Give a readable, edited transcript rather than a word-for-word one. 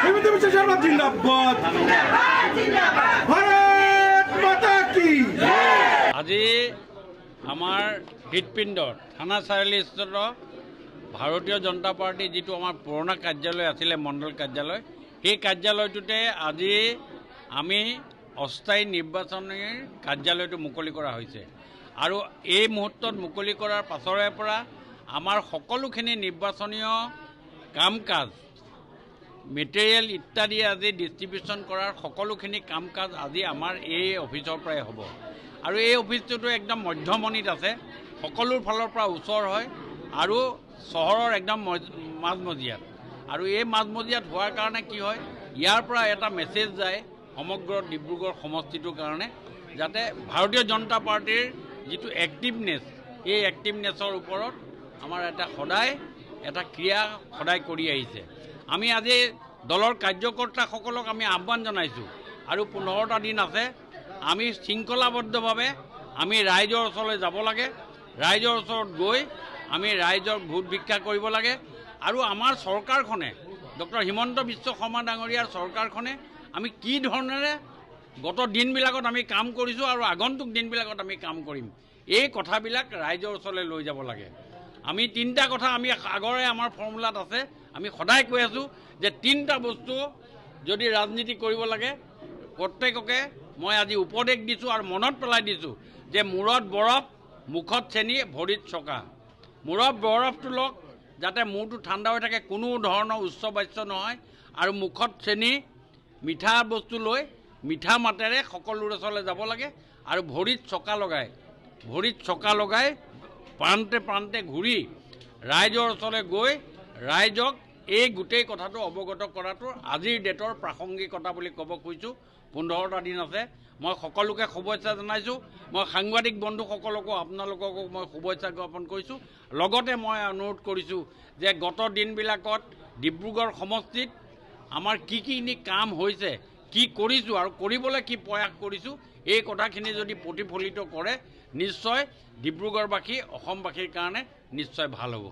হিমন্ত বিশ্ব শৰ্মা জিন্দাবাদ। ভাৰত মাতা কি। আজি আমাৰ হৃদপিণ্ডত থানা চাৰিআলিস্থিত ভাৰতীয় জনতা পাৰ্টি যিটো আমাৰ পুৰণা কাৰ্যালয় আছিলে মণ্ডল কাৰ্যালয়, সেই কাৰ্যালয়টোতে আজি আমি অস্থায়ী নিৰ্বাচনী কাৰ্যালয়টো মুকলি কৰা হৈছে। আৰু এই মুহূৰ্তত মুকলি কৰাৰ পাছৰে পৰা আমাৰ সকলোখিনি নিৰ্বাচনীয় কাম কাজ মেটেৰিয়েল ইত্যাদি আজি ডিষ্ট্ৰিবিউশ্যন কৰাৰ সকলোখিনি কাম কাজ আজি আমাৰ এই অফিচৰ পৰাই হ'ব। আৰু এই অফিচটোতো একদম মধ্যমণিত আছে, সকলোৰ ফালৰ পৰা ওচৰ হয় আৰু চহৰৰ একদম মাজমজিয়াত। আৰু এই মাজমজিয়াত হোৱাৰ কাৰণে কি হয়, ইয়াৰ পৰা এটা মেছেজ যায় সমগ্ৰ ডিব্ৰুগড় সমষ্টিটোৰ কাৰণে, যাতে ভাৰতীয় জনতা পাৰ্টিৰ যিটো এক্টিভনেছ, এই এক্টিভনেছৰ ওপৰত আমাৰ সদায় এটা ক্ৰিয়া সদায় কৰি আহিছে। আমি আজি দলৰ কাৰ্যকৰ্তাসকলক আমি আহ্বান জনাইছোঁ আৰু 15টা দিন আছে, আমি শৃংখলাবদ্ধভাৱে আমি ৰাইজৰ ওচৰলৈ যাব লাগে, ৰাইজৰ ওচৰত গৈ আমি ৰাইজক ভোট ভিক্ষা কৰিব লাগে। আৰু আমাৰ চৰকাৰখনে ডক্টৰ হিমন্ত বিশ্ব শৰ্মা ডাঙৰীয়াৰ চৰকাৰখনে আমি কি ধৰণেৰে গত দিনবিলাকত আমি কাম কৰিছোঁ আৰু আগন্তুক দিনবিলাকত আমি কাম কৰিম, এই কথাবিলাক ৰাইজৰ ওচৰলৈ লৈ যাব লাগে। আমি 3টা কথা আমি আগৰে আমাৰ ফৰ্মুলাত আছে, আমি সদায় কৈ আছোঁ যে 3টা বস্তু যদি ৰাজনীতি কৰিব লাগে, প্ৰত্যেককে মই আজি উপদেশ দিছোঁ আৰু মনত পেলাই দিছোঁ যে মূৰত বৰফ, মুখত চেনি, ভৰিত চকা। মূৰত বৰফটো লওক যাতে মূৰটো ঠাণ্ডা হৈ থাকে, কোনো ধৰণৰ উচ্চ বাচ্য নহয়, আৰু মুখত চেনি মিঠা বস্তু লৈ মিঠা মাতেৰে সকলোৰে ওচৰলৈ যাব লাগে। আৰু ভৰিত চকা লগাই প্ৰান্তে প্ৰান্তে ঘূৰি ৰাইজৰ ওচৰলৈ গৈ ৰাইজক এই গোটেই কথাটো অৱগত কৰাটো আজিৰ ডেটৰ প্ৰাসংগিকতা বুলি ক'ব খুজিছোঁ। 15টা দিন আছে, মই সকলোকে শুভেচ্ছা জনাইছোঁ। মই সাংবাদিক বন্ধুসকলকো আপোনালোককো মই শুভেচ্ছা জ্ঞাপন কৰিছোঁ। লগতে মই অনুৰোধ কৰিছোঁ যে গত দিনবিলাকত ডিব্ৰুগড় সমষ্টিত আমাৰ কি কাম হৈছে, কি কৰিছোঁ আৰু কৰিবলৈ কি প্ৰয়াস কৰিছোঁ, এই কথাখিনি যদি প্ৰতিফলিত কৰে নিশ্চয় ডিব্ৰুগড়বাসী অসমবাসীৰ কাৰণে নিশ্চয় ভাল হ'ব।